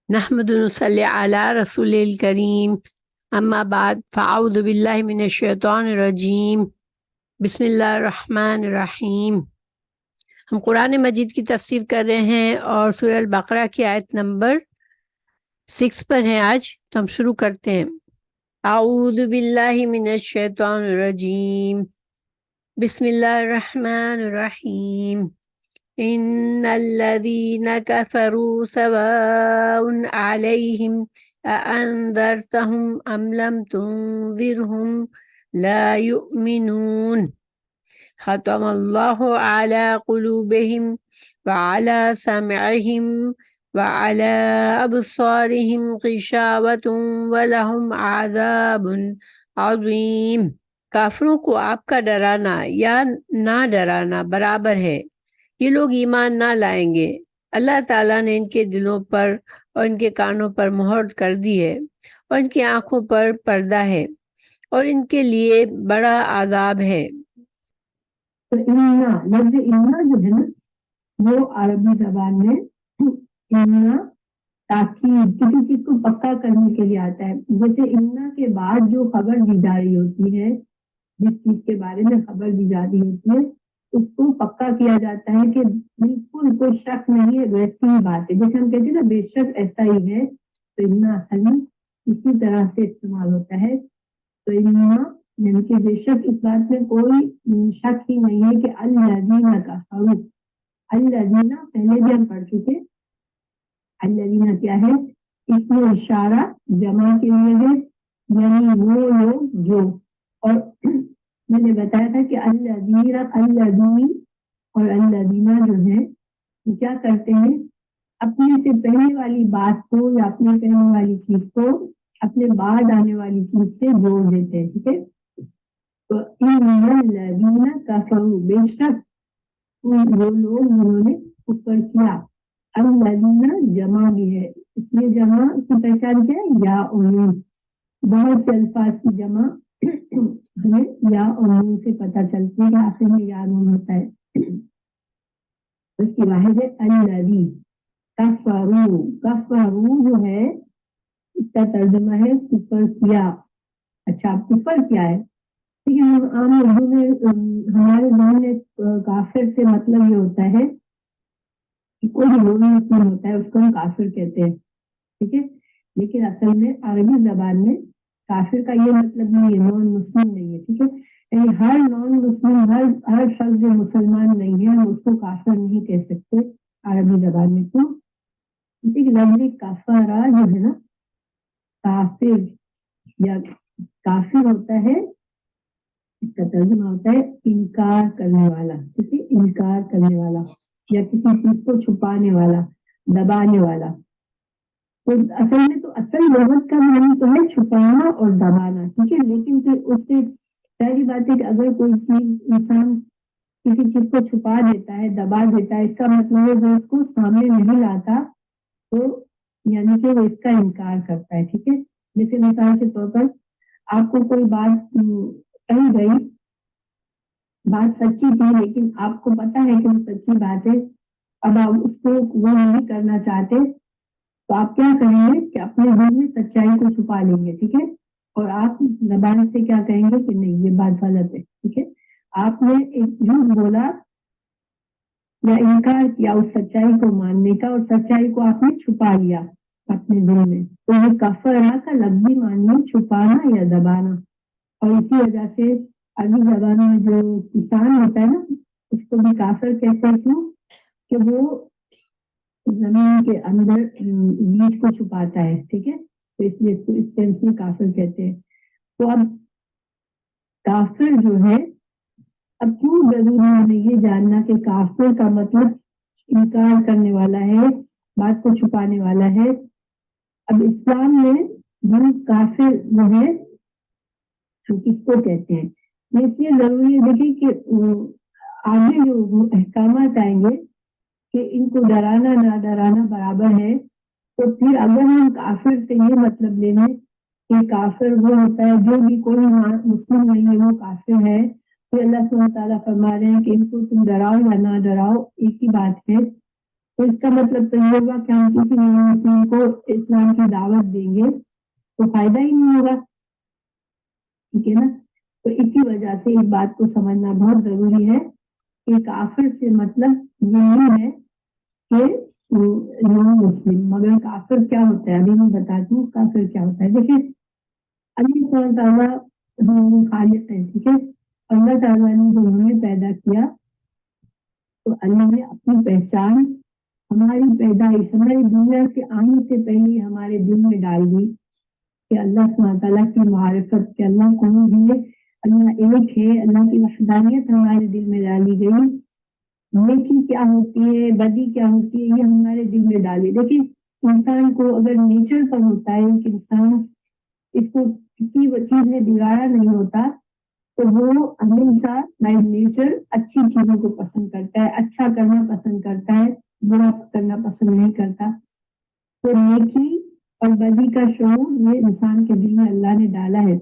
نحمد ونصلی علی رسول الکریم اما بعد فاعوذ باللہ من الشیطان الرجیم بسم اللہ الرحمن الرحیم۔ ہم قرآن مجید کی تفسیر کر رہے ہیں اور سورہ البقرہ کی آیت نمبر 6 پر ہیں آج، تو ہم شروع کرتے ہیں۔ اعوذ باللہ من الشیطان الرجیم بسم اللہ الرحمن الرحیم۔ إن الذين كفروا سواء عليهم أأنذرتهم أم لم تنذرهم لا يؤمنون ختم الله على قلوبهم وعلى سمعهم وعلى أبصارهم غشاوة ولهم عذاب عظيم۔ کافروں کو آپ کا ڈرانا یا نہ ڈرانا برابر ہے، یہ لوگ ایمان نہ لائیں گے۔ اللہ تعالیٰ نے ان کے دلوں پر اور ان کے کانوں پر مہر کر دی ہے اور ان کی آنکھوں پر پردہ ہے اور ان کے لیے بڑا عذاب ہے۔ لفظ انا جو ہے نا وہ عربی زبان میں انا تاکید کسی چیز کو پکا کرنے کے لیے آتا ہے۔ جیسے انا کے بعد جو خبر دی جا رہی ہوتی ہے، جس چیز کے بارے میں خبر دی جا رہی ہوتی ہے اس کو پکا کیا جاتا ہے کہ بالکل کوئی شک نہیں ہے، ویسی ہی بات ہے۔ جیسے ہم کہتے ہیں نا بے شک ایسا ہی ہے، تو انا اصل میں اسی طرح سے استعمال ہوتا ہے۔ تو انا یعنی کہ بے شک اس بات میں کوئی شک ہی نہیں ہے کہ الذین کفروا، الذین پہلے بھی ہم پڑھ چکے، الذین کیا ہے؟ اس میں اشارہ جمع کے لیے ہے، یعنی وہ لوگ جو، اور میں نے بتایا تھا کہ الذین اور الذین جو ہے وہ کیا کرتے ہیں، اپنے سے پہلے والی بات کو یا اپنے کہنے والی چیز کو اپنے بعد آنے والی چیز سے جوڑ دیتے ہیں، ٹھیک ہے۔ تو ان الذین کفروا، بے شک وہ لوگ جنہوں نے کفر کیا، الذین جمع بھی ہے، اس لیے جمع کی پہچان کیا ہے؟ یا عموم، بہت سے الفاظ کی جمع ہمیں یا عموم سے پتہ چلتی ہے، آخر میں یا عموم ہوتا ہے۔ اس کی واحد ہے الذی، کفروا، کفروا جو ہے اس کا ترجمہ ہے کفر کیا۔ اچھا کفر کیا ہے؟ ٹھیک ہے، عام اردو میں ہمارے ذہن میں کافر سے مطلب یہ ہوتا ہے کہ کوئی نون مسلم ہوتا ہے اس کو ہم کافر کہتے ہیں، ٹھیک ہے، لیکن اصل میں عربی زبان میں کافر کا یہ مطلب نہیں ہے، نان مسلم نہیں ہے، ٹھیک ہے، یعنی ہر نان مسلم، ہر شخص جو مسلمان نہیں ہے ہم اس کو کافر نہیں کہہ سکتے عربی زبان میں۔ کیوں؟ کیونکہ لفظ کفارہ جو ہے نا، کافر یا کافر ہوتا ہے، اس کا ترجمہ ہوتا ہے انکار کرنے والا، ٹھیک ہے، انکار کرنے والا یا کسی چیز کو چھپانے والا، دبانے والا۔ تو اصل میں تو اصل لغت کا معنی تو ہے چھپانا اور دبانا، ٹھیک ہے، لیکن پھر اس سے پہلی بات ہے کہ اگر کوئی چیز انسان کسی چیز کو چھپا دیتا ہے، دبا دیتا ہے، اس کا مطلب ہے وہ اس کو سامنے نہیں لاتا تو یعنی کہ وہ اس کا انکار کرتا ہے، ٹھیک ہے۔ جیسے مثال کے طور پر آپ کو کوئی بات کہی گئی، بات سچی تھی لیکن آپ کو پتا ہے کہ وہ سچی بات ہے، اب آپ اس کو وہ نہیں کرنا چاہتے تو آپ کیا کریں گے کہ اپنے دل میں سچائی کو چھپا لیں گے، ٹھیک ہے، اور آپ زبان سے کیا کہیں گے کہ نہیں یہ بات غلط ہے، ٹھیک ہے۔ آپ نے ایک جھوٹ بولا یا انکار کیا اس سچائی کو ماننے کا، اور سچائی کو آپ نے چھپا لیا اپنے دل میں، تو یہ کفرہ کا لفظی معنی چھپانا یا دبانا۔ اور اسی وجہ سے عربی زبان میں جو کسان ہوتا ہے نا اس کو بھی کافر کہتے ہیں، کیوں کہ وہ زمین کے اندر بیج کو چھپاتا ہے، ٹھیک ہے، تو اس لیے اس سینس میں کافر کہتے ہیں۔ تو اب کافر جو ہے، اب کیوں ضروری ہے ہمیں یہ جاننا کہ کافر کا مطلب انکار کرنے والا ہے، بات کو چھپانے والا ہے۔ اب اسلام میں ہم کافر جو ہے ہم کس کو کہتے ہیں، یہ اس لیے ضروری ہے دیکھیں کہ آگے جو احکامات آئیں گے کہ ان کو ڈرانا نہ ڈرانا برابر ہے، تو پھر اگر ہم کافر سے یہ مطلب لے لیں کہ کافر وہ ہوتا ہے جو بھی کوئی مسلم نہیں ہے وہ کافر ہے، پھر اللہ سبحانہ تعالیٰ فرما رہے ہیں کہ ان کو تم ڈراؤ یا نہ ڈراؤ ایک ہی بات ہے، تو اس کا مطلب تو یہ ہوگا کہ ہم کسی نئے مسلم کو اسلام کی دعوت دیں گے تو فائدہ ہی نہیں ہوگا، ٹھیک ہے نا. تو اسی وجہ سے اس بات کو سمجھنا بہت ضروری ہے کہ کافر سے مطلب یہ نہیں ہے کہ نان مسلم. مگر کافر کیا ہوتا ہے ابھی میں بتاتی ہوں کافر کیا ہوتا ہے. دیکھیں اللہ سبحانہ تعالیٰ خالق ہے، ٹھیک ہے. اللہ تعالیٰ نے جو ہمیں پیدا کیا تو اللہ نے اپنی پہچان ہماری پیدائش ہماری دنیا سے آنے سے پہلے ہمارے دل میں ڈال دی کہ اللہ سبحانہ تعالیٰ کی معرفت کہ اللہ کون ہے، اللہ ایک ہے، اللہ کی وحدانیت ہمارے دل میں ڈالی گئی. نیکی کیا ہوتی ہے، بدی کیا ہوتی ہے، یہ ہمارے دل میں ڈالی. دیکھیں انسان کو اگر نیچر پر ہوتا ہے کہ انسان اس کو کسی چیز میں بگاڑا نہیں ہوتا تو وہ ہمیشہ بائی نیچر اچھی چیزوں کو پسند کرتا ہے، اچھا کرنا پسند کرتا ہے، برا کرنا پسند نہیں کرتا. تو نیکی اور بدی کا شعور یہ انسان کے دل میں اللہ نے ڈالا ہے.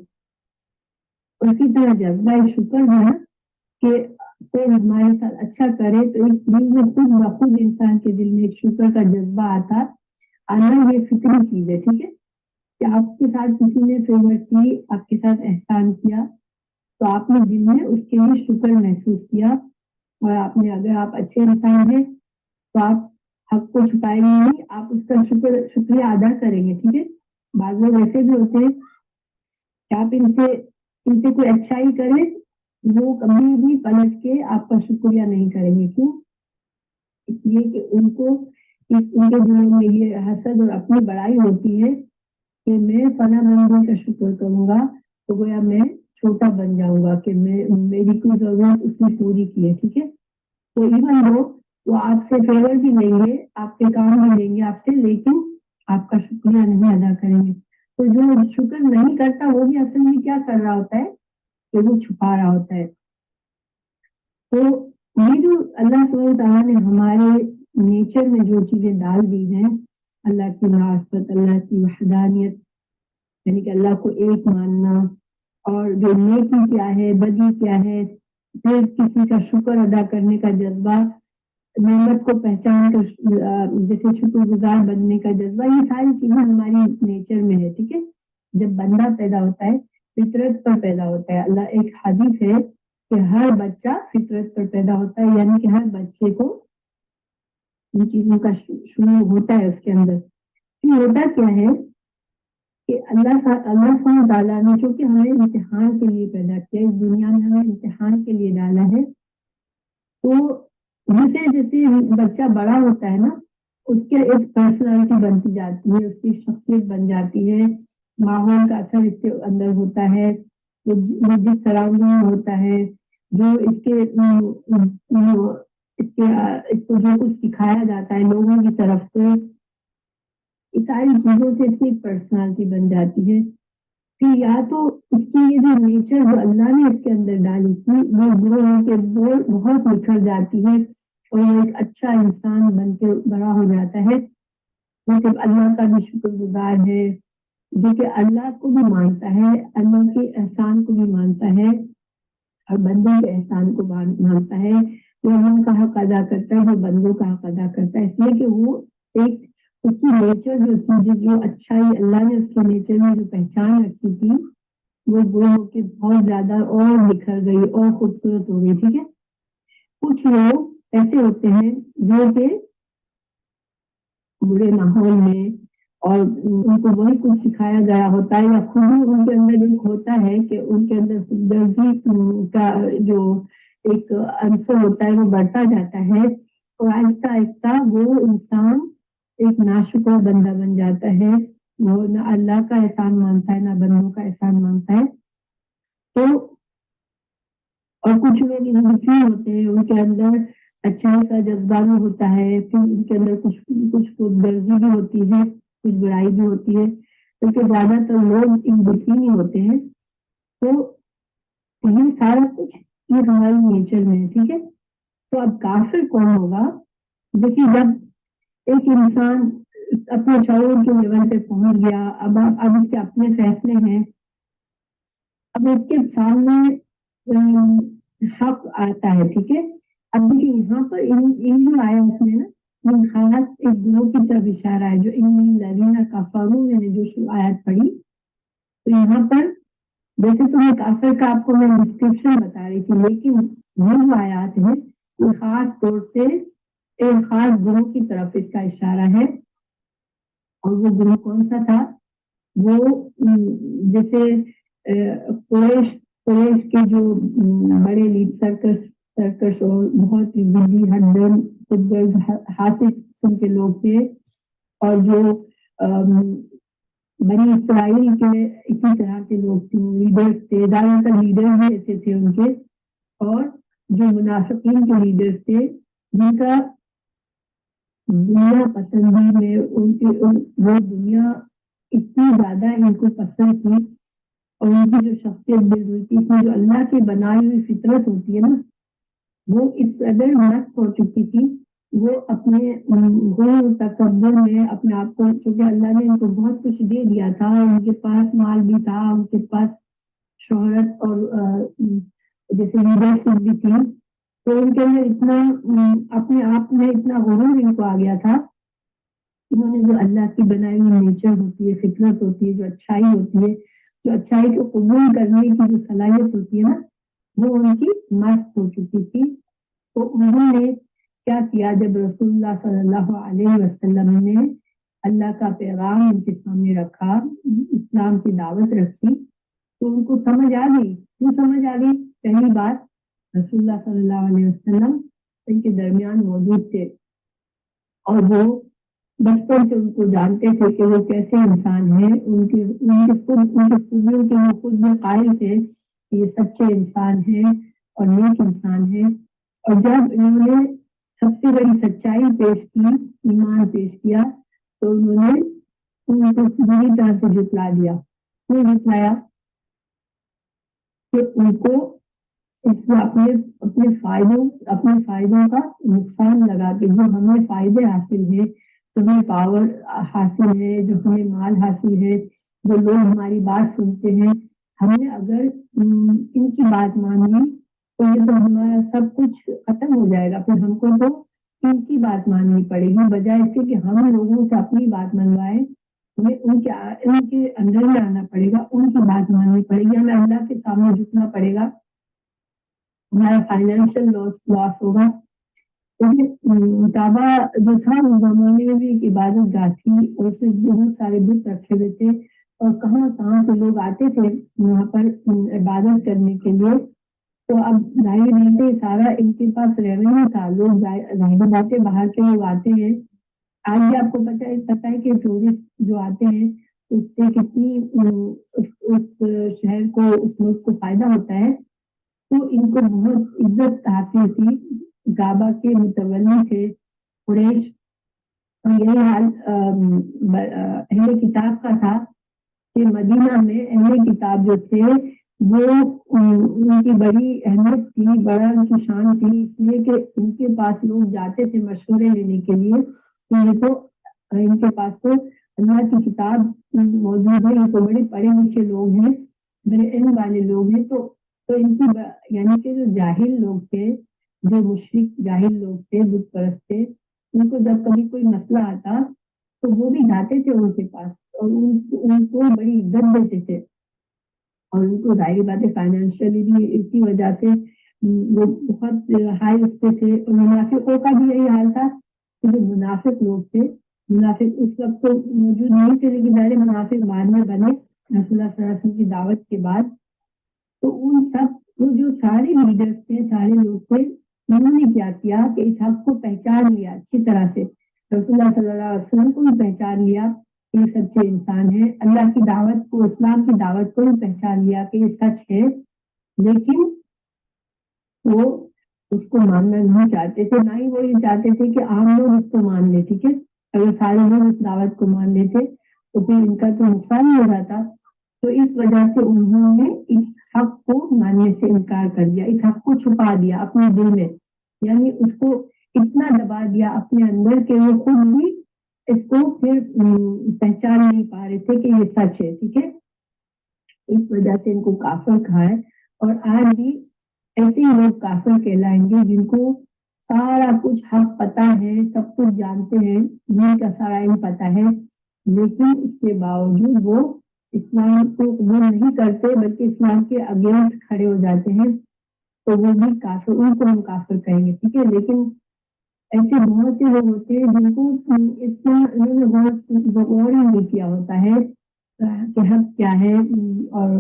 اسی طرح جذبہ شکر ہے کہ کوئی ہمارے ساتھ اچھا کرے تو اس دل میں خود بخود انسان کے دل میں ایک شکر کا جذبہ آنا یہ فطری چیز ہے، ٹھیک ہے. کہ آپ کے ساتھ کسی نے فیور کی، آپ کے ساتھ احسان کیا تو آپ نے دل میں اس کے لیے شکر محسوس کیا. اور آپ نے اگر آپ اچھے انسان ہیں تو آپ حق کو چھپائیں گے نہیں، آپ اس کا شکریہ ادا کریں گے، ٹھیک ہے. بعض لوگ ایسے بھی ہوتے ہیں کہ آپ ان سے کوئی اچھائی کرے وہ کبھی بھی پلٹ کے آپ کا شکریہ نہیں کریں گے. کیوں؟ اس لیے کہ ان کے دلوں میں یہ حسد اور اپنی بڑائی ہوتی ہے کہ میں فلاں بندے کا شکر کروں گا تو گویا میں چھوٹا بن جاؤں گا کہ میری کوئی ضرورت اس نے پوری کی ہے، ٹھیک ہے. تو ایون وہ آپ سے فیور بھی لیں گے، آپ کے کام بھی لیں گے آپ سے، لیکن آپ کا شکریہ نہیں ادا کریں گے. تو جو شکر نہیں کرتا وہ بھی اصل میں کیا کر رہا ہوتا ہے کہ وہ چھپا رہا ہوتا ہے. تو یہ جو اللہ سبحانہ تعالیٰ نے ہمارے نیچر میں جو چیزیں ڈال دی ہیں، اللہ کی معرفت، اللہ کی وحدانیت یعنی کہ اللہ کو ایک ماننا، اور جو نیکی کیا ہے، بدی کیا ہے، پھر کسی کا شکر ادا کرنے کا جذبہ، نعمت کو پہچان کر جیسے شکر گزار بننے کا جذبہ، یہ ساری چیزیں ہماری نیچر میں ہے، ٹھیک ہے. جب بندہ پیدا ہوتا ہے فطرت پر پیدا ہوتا ہے. اللہ ایک حدیث ہے کہ ہر بچہ فطرت پر پیدا ہوتا ہے، یعنی کہ ہر بچے کو ان چیزوں کا شروع ہوتا ہے اس کے اندر. ہوتا کیا ہے کہ اللہ سبحانہ تعالیٰ نے چونکہ ہمیں امتحان کے لیے پیدا کیا، اس دنیا میں ہمیں امتحان کے لیے ڈالا ہے. تو جیسے جیسے بچہ بڑا ہوتا ہے نا اس کے ایک پرسنالٹی بنتی جاتی ہے، اس کی شخصیت بن جاتی ہے، ماحول کا اثر اس کے اندر ہوتا ہے، جس سراؤنڈنگ میں ہوتا ہے، جو اس کو جو کچھ سکھایا جاتا ہے لوگوں کی طرف سے، یہ ساری چیزوں سے اس کی ایک پرسنالٹی بن جاتی ہے. پھر یا تو اس کی یہ جو نیچر جو اللہ نے اس کے اندر ڈالی تھی وہ بہت نکھر جاتی ہے اور وہ ایک اچھا انسان بن کے بڑا ہو جاتا ہے، مطلب اللہ کا بھی شکر گزار ہے، جو کہ اللہ کو بھی مانتا ہے، اللہ کے احسان کو بھی مانتا ہے اور بندوں کے احسان کو مانتا ہے، وہ اللہ کا حق ادا کرتا ہے، وہ بندوں کا حق ادا کرتا ہے. اس لیے کہ وہ ایک اس کی نیچر جو تھی، جو اچھائی اللہ نے اس کے نیچر میں جو پہچان رکھی تھی وہ گرو ہو کے بہت زیادہ اور نکھر گئی اور خوبصورت ہو گئی، ٹھیک ہے. کچھ لوگ ایسے ہوتے ہیں جو کہ برے ماحول میں اور ان کو وہی کچھ سکھایا گیا ہوتا ہے یا خود ہی ان کے اندر ایک ہوتا ہے کہ ان کے اندر خودگرضی کا جو ایک عنصر ہوتا ہے وہ بڑھتا جاتا ہے اور آہستہ آہستہ وہ انسان ایک ناشکر بندہ بن جاتا ہے، وہ نہ اللہ کا احسان مانتا ہے نہ بندوں کا احسان مانتا ہے. تو اور کچھ لوگ ہوتے ہیں ان کے اندر اچھائی کا جذبہ بھی ہوتا ہے، پھر ان کے اندر کچھ خودگرضی بھی ہوتی ہے، کچھ برائی بھی ہوتی ہے، کیونکہ زیادہ تر لوگ ان بتھی نہیں ہوتے ہیں. تو یہ سارا کچھ یہ ہماری نیچر میں ہے، ٹھیک ہے. تو اب کافر کون ہوگا؟ دیکھیے جب ایک انسان اپنے شعور کے لیول پہ پہنچ گیا، اب اس کے اپنے فیصلے ہیں، اب اس کے سامنے حق آتا ہے، ٹھیک ہے. اب دیکھیے یہاں پر جو آیا اس میں نا خاص ایک گروہ کی طرف اشارہ ہے جو ان الذین کفروا، میں نے جو آیت پڑھی، تو یہاں پر جیسے تمہیں کافر کا آپ کو میں ڈسکرپشن بتا رہی تھی، لیکن یہ جو آیات ہے وہ خاص طور سے ایک خاص گروہ کی طرف اس کا اشارہ ہے. اور وہ گروہ کون سا تھا؟ وہ جیسے قریش کے جو بڑے لیڈ سرکش اور بہت ہی ضدی ہڈن خودغرض حاصل قسم کے لوگ تھے، اور جو بنی اسرائیل کے اسی طرح کے لوگ تھے، لیڈرز تھے، دعویٰ کا لیڈر بھی ایسے تھے ان کے، اور جو منافقین کے لیڈرز تھے جن کا دنیا پسندی میں ان کی وہ دنیا اتنی زیادہ ان کو پسند تھی، اور ان کی جو شخصیت بلڈ ہوئی تھی، اس میں جو اللہ کی بنائی ہوئی فطرت ہوتی ہے نا، وہ اس قدر مست ہو چکی تھی. وہ اپنے غرور تکبر میں اپنے آپ کو، چونکہ اللہ نے ان کو بہت کچھ دے دیا تھا، ان کے پاس مال بھی تھا، ان کے پاس شہرت اور جیسے لیڈرشپ بھی تھی، تو ان کے اندر اتنا اپنے آپ میں اتنا غرور ان کو آ گیا تھا. انہوں نے جو اللہ کی بنائی ہوئی نیچر ہوتی ہے، فطرت ہوتی ہے، جو اچھائی ہوتی ہے، جو اچھائی کو قبول کرنے کی جو صلاحیت ہوتی ہے نا، وہ ان کی مست ہو چکی تھی. تو انہوں نے کیا کیا، جب رسول اللہ صلی اللہ علیہ وسلم نے اللہ کا پیغام ان کے سامنے رکھا، اسلام کی دعوت رکھی، تو ان کو سمجھ آ گئی. کیوں سمجھ آ گئی؟ پہلی بات، رسول اللہ صلی اللہ علیہ وسلم ان کے درمیان موجود تھے، اور وہ بچپن سے ان کو جانتے تھے کہ وہ کیسے انسان ہیں. ان کی خوبیوں کے وہ خود بھی قائل تھے کہ یہ سچے انسان ہیں اور نیک انسان ہیں. اور جب انہوں نے سب سے بڑی سچائی پیش کی، ایمان پیش کیا، تو انہوں نے ان کو پوری طرح سے جھٹلا دیا. کیوں جھٹلایا؟ کہ ان کو اس میں اپنے فائدوں کا نقصان لگا کے جو ہمیں فائدے حاصل ہیں، ہمیں پاور حاصل ہے، جو ہمیں مال حاصل ہے، جو لوگ ہماری بات سنتے ہیں، ہم نے اگر ان کی بات مانی تو یہ تو ہمارا سب کچھ ختم ہو جائے گا. پھر ہم کو تو ان کی بات ماننی پڑے گی، بجائے اس کے کہ ہم لوگوں سے اپنی بات منوائیں. ہمیں ان کے اندر میں آنا پڑے گا، ان کی بات ماننی پڑے گی، ہمیں اللہ کے سامنے جھکنا پڑے گا، ہمارا فائنینشیل لاس ہوگا. کعبہ جو تھا اس زمانے میں بھی ایک عبادت گاہ تھی، اور اس میں بہت سارے بت رکھے ہوئے تھے، اور کہاں کہاں سے لوگ آتے تھے وہاں پر عبادت کرنے کے لیے. تو اب ظاہر نہیں سارا ان کے پاس ریونیو تھا، لوگ ظاہر باتیں باہر کے لوگ آتے ہیں. آج بھی آپ کو پتا ہے کہ ٹورسٹ جو آتے ہیں اس سے کتنی اس شہر کو، اس ملک کو فائدہ ہوتا ہے. تو ان کو بہت عزت حاصل تھی. کعبہ کے متولی تھے قریش، اور یہی حال اہل کتاب کا تھا کہ مدینہ میں اہل کتاب جو تھے وہ ان کی بڑی اہمیت تھی، بڑا ان کی شان تھی، اس لیے کہ ان کے پاس لوگ جاتے تھے مشورے لینے کے لیے. یہ تو ان کے پاس تو اللہ کی کتاب موجود ہے، یہ تو بڑے پڑھے لکھے لوگ ہیں، بڑے علم والے لوگ ہیں. تو ان کی یعنی کہ جو جاہل لوگ تھے، جو مشرک جاہل لوگ تھے، بت پرست تھے، ان کو جب کبھی کوئی مسئلہ آتا تو وہ بھی جاتے تھے ان کے پاس، اور ان کو بڑی عزت دیتے تھے. اور ان کو ظاہری بات ہے فائنینشیلی بھی اسی وجہ سے وہ بہت ہائی اس پہ تھے. اور منافقوں کا بھی یہی حال تھا کہ جو منافق لوگ تھے، منافق اس وقت تو موجود نہیں تھے، لیکن ظاہر منافق بعد میں بنے رسول اللہ صلی اللہ علیہ وسلم کی دعوت کے بعد. تو ان سب وہ جو سارے لیڈرز تھے، سارے لوگ تھے، انہوں نے کیا کیا کہ اس حق کو پہچان لیا اچھی طرح سے. رسول اللہ صلی اللہ علیہ وسلم کو بھی پہچان لیا کہ یہ سچے انسان ہے، اللہ کی دعوت کو، اسلام کی دعوت کو بھی پہچان لیا کہ یہ سچ ہے، لیکن وہ اس کو ماننا نہیں چاہتے تھے. نہ ہی وہ یہ چاہتے تھے کہ عام لوگ اس کو مان لیں. ٹھیک ہے، اگر سارے لوگ اس دعوت کو مان لیتے تو پھر ان کا تو نقصان ہی ہو جاتا. تو اس وجہ سے انہوں نے اس حق کو ماننے سے انکار کر دیا، اس حق کو چھپا دیا اپنے دل میں، یعنی اس کو اتنا دبا دیا اپنے اندر کہ وہ خود بھی اس کو پھر پہچان نہیں پا رہے تھے کہ یہ سچ ہے. ٹھیک ہے، اس وجہ سے ان کو کافر کہا ہے. اور آج بھی ایسے ہی لوگ کافر کہلائیں گے جن کو سارا کچھ حق پتہ ہے، سب کچھ جانتے ہیں، دین کا سارا علم پتہ ہے، لیکن اس کے باوجود وہ اسلام کو قبول نہیں کرتے بلکہ اسلام کے اگینسٹ کھڑے ہو جاتے ہیں، تو وہ بھی کافر، ان کو ہم کافر کہیں گے، ٹھیک ہے۔ لیکن ایسے بہت سے لوگ ہوتے ہیں جن کو انہوں نے بہت غور ہی نہیں کیا ہوتا ہے کہ حق کیا ہے اور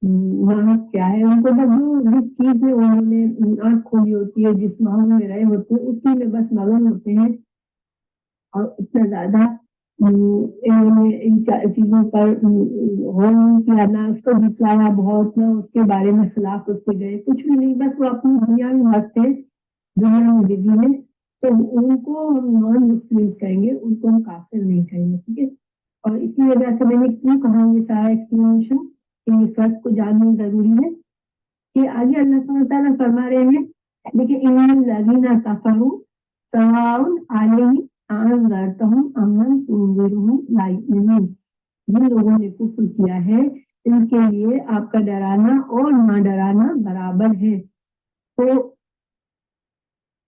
وہاں کیا ہے، ان کو بس جس چیز میں انہوں نے آنکھ کھولی ہوتی ہے، جس ماحول میں رہے ہوتے ہیں، اسی میں بس مگن ہوتے ہیں، اور اتنا زیادہ انہوں نے ان چیزوں پر غور نہیں کیا، نہ اس کو جتلایا بہت، نہ اس کے بارے میں خلاف اس کے گئے، کچھ بھی نہیں، بس وہ اپنی دنیا میں مست ہے، دنیا میں بزی ہے، تو ان کو ہم نان مسلم کہیں گے، ان کو ہم کافر نہیں کہیں گے، ٹھیک ہے۔ اور اسی وجہ سے میں نے کیوں کہا یہ سارا ایکسپلینیشن کہ یہ فرق کو جاننا ضروری ہے کہ آگے اللہ سبحانہ تعالیٰ فرما رہے ہیں، لیکن ان الذین کفروا سواء علیہم انذرتہم ام لم تنذرہم لا یؤمنون، جن لوگوں نے کفر کیا ہے ان کے لیے آپ کا ڈرانا اور نہ ڈرانا برابر ہے۔ تو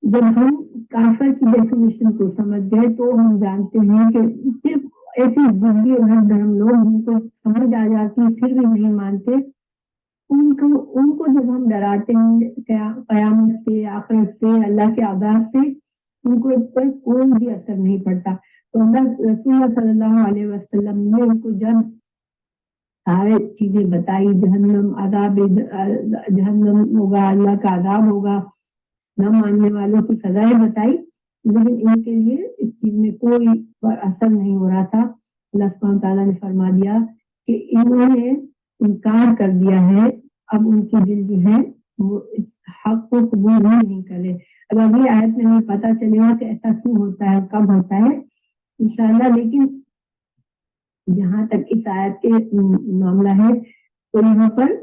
جب ہم کافر کی ڈیفینیشن کو سمجھ گئے تو ہم جانتے ہیں کہ صرف ایسی بندی اور ہم لوگ جن کو سمجھ آ جاتی پھر بھی نہیں مانتے، ان کو جب ہم ڈراتے ہیں قیامت سے، آخرت سے، اللہ کے عذاب سے، ان کو اس پر کوئی بھی اثر نہیں پڑتا۔ تو رسول اللہ صلی اللہ علیہ وسلم نے ان کو جب سارے چیزیں بتائی، جہنم عذاب جہنم ہوگا، اللہ کا عذاب ہوگا، نہ ماننے والوں کی سزائیں بتائی، لیکن ان کے لیے اس چیز میں کوئی اثر نہیں ہو رہا تھا۔ اللہ سبحانہ تعالیٰ نے فرما دیا کہ انہوں نے انکار کر دیا ہے، اب ان کی دل جو ہے وہ اس حق کو قبول نہیں کرے۔ اب اگلی آیت میں ہمیں پتہ چلے گا کہ ایسا کیوں ہوتا ہے، کب ہوتا ہے انشاءاللہ۔ لیکن جہاں تک اس آیت کے معاملہ ہے تو یہاں پر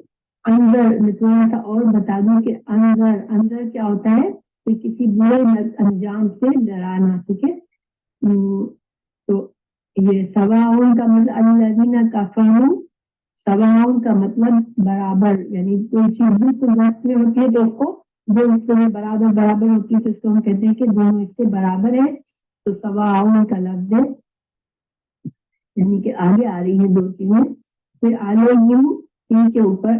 اندر میں تھوڑا سا اور بتا دوں کہ اندر کیا ہوتا ہے کہ کسی برے انجام سے ڈرانا، ٹھیک ہے۔ تو یہ سواؤن کا مطلب الذین کفروا، سواؤن کا مطلب برابر، یعنی کوئی چیز بالکل وقت میں ہوتی ہے تو اس کو دو حصوں میں برابر ہوتی ہے تو اس کو ہم کہتے ہیں کہ دونوں حصے برابر ہے، تو سواؤن کا لفظ ہے، یعنی کہ آگے آ رہی ہے دو چیزیں، پھر علیہم ان کے اوپر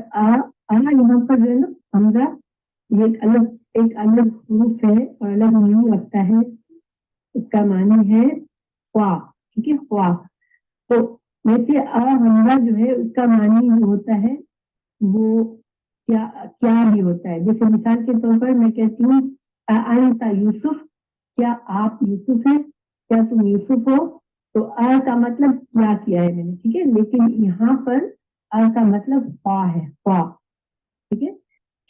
یہاں پر جو ہے نا حمزہ، یہ ایک الگ حروف ہے اور الگ معنی رکھتا ہے، اس کا معنی ہے خواہ، ٹھیک ہے، خواہ۔ تو ویسے حمزہ جو ہے اس کا معنی جو ہوتا ہے وہ کیا بھی ہوتا ہے، جیسے مثال کے طور پر میں کہتی ہوں انت یوسف، کیا آپ یوسف ہیں، کیا تم یوسف ہو، تو کا مطلب کیا ہے میں نے، ٹھیک ہے، لیکن یہاں پر کا مطلب خواہ ہے، خواہ، ٹھیک ہے،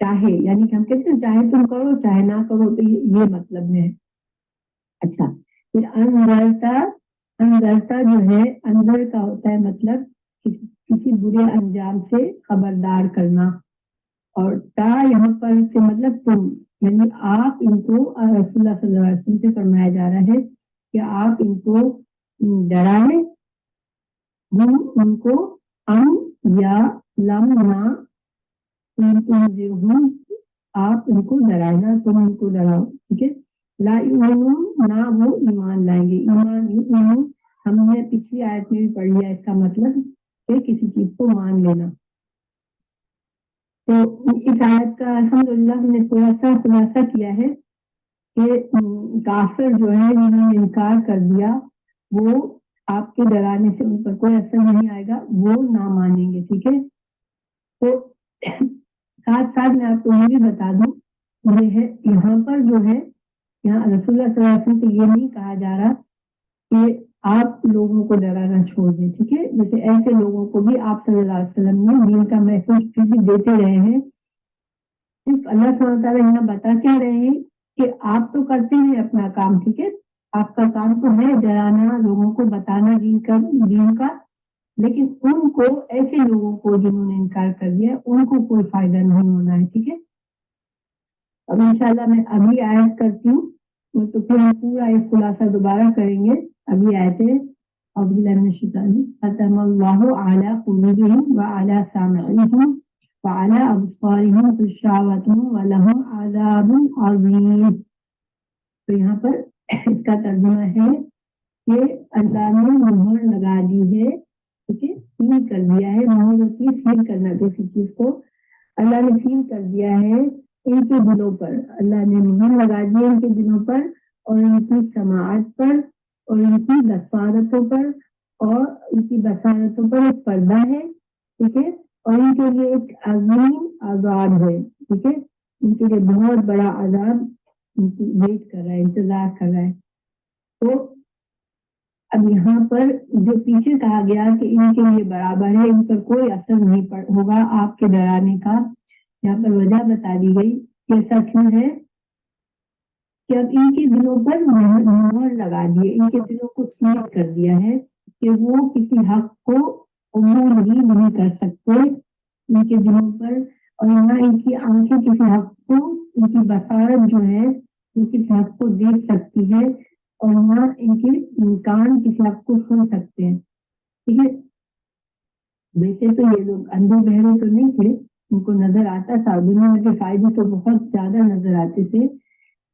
چاہے، یعنی کہ ہم کہتے ہیں چاہے تم کرو چاہے نہ کرو، تو یہ مطلب ہے۔ اچھا، پھر اندرتا جو ہے اندر کا ہوتا ہے مطلب کسی برے انجام سے خبردار کرنا، اور تا یہاں پر سے مطلب تم، یعنی آپ ان کو رسول اللہ صلی اللہ علیہ وسلم سے فرمایا جا رہا ہے کہ آپ ان کو ڈرائیں، ان کو یا لمنا آپ ان کو ڈرائنا، تم ان کو ڈراؤ، ٹھیک ہے۔ لا یؤمنون، نہ وہ ایمان لائیں گے، ایمان یؤمنون ہم نے پچھلی آیت میں بھی پڑھ لیا، اس کا مطلب کہ کسی چیز کو مان لینا۔ تو اس آیت کا الحمدللہ ہم نے تھوڑا سا خلاصہ کیا ہے کہ کافر جو ہے جنہوں نے انکار کر دیا وہ آپ کے ڈرانے سے ان پر کوئی اثر نہیں آئے گا، وہ نہ مانیں گے، ٹھیک ہے۔ تو ساتھ میں آپ کو یہ بھی بتا دوں، یہ ہے یہاں پر جو ہے، یہاں رسول اللہ صلی اللہ علیہ وسلم سے یہ نہیں کہا جا رہا کہ آپ لوگوں کو ڈرانا چھوڑ دیں، ٹھیک ہے، جیسے ایسے لوگوں کو بھی آپ صلی اللہ علیہ وسلم نے دین کا میسج پھر بھی دیتے رہے ہیں، صرف اللہ سبحانہ تعالیٰ یہاں بتا کیا رہے ہیں کہ آپ تو کرتے ہیں اپنا کام، ٹھیک ہے، آپ کا کام تو ہے ڈرانا، لوگوں کو بتانا دین کا، لیکن ان کو، ایسے لوگوں کو جنہوں نے انکار کر دیا ان کو کوئی فائدہ نہیں ہونا ہے، ٹھیک ہے۔ اب انشاءاللہ میں اگلی آیت کرتی ہوں تو پھر ہم پورا ایک خلاصہ دوبارہ کریں گے۔ اگلی آیتیں اعوذ باللہ من الشیطان ختم اللہ علی قلوبہم وعلی سمعہم وعلی ابصارہم غشاوۃ ولہم عذاب عظیم۔ تو یہاں پر اس کا ترجمہ ہے کہ اللہ نے مہر لگا دی ہے، ٹھیک ہے، سیل کر دیا ہے، مہر ہوتی ہے سیل کرنا کسی چیز کو، اللہ نے سیل کر دیا ہے ان کے دلوں پر، اللہ نے مہر لگا دی ہے ان کے دلوں پر اور ان کی سماعت پر اور ان کی بصارتوں پر، اور ان کی بصارتوں پر ایک پردہ ہے، ٹھیک ہے، اور ان کے لیے ایک عظیم عذاب ہے، ٹھیک ہے، ان کے لیے بہت بڑا عذاب ویٹ کر رہا ہے، انتظار کر رہا ہے۔ تو اب یہاں پر جو پیچھے کہا گیا کہ ان کے لیے برابر ہے، ان پر کوئی اثر نہیں ہوگا آپ کے ڈرانے کا، یہاں پر وجہ بتا دی گئی کہ ایسا کیوں ہے کہ اب ان کے دلوں پر مہر لگا دیے، ان کے دلوں کو سیل کر دیا ہے کہ وہ کسی حق کو عبور ہی نہیں کر سکتے ان کے دلوں پر، اور نہ ان کی آنکھیں کسی حق کو، ان کی بصارت جو ہے وہ کسی حق کو دیکھ سکتی ہے، اور نہ ان کے کان کسی حق کو سن سکتے ہیں، ٹھیک ہے۔ ویسے تو یہ لوگ اندھے بہرے تو نہیں تھے، ان کو نظر آتا تھا، دنیا کے فائدے تو بہت زیادہ نظر آتے تھے،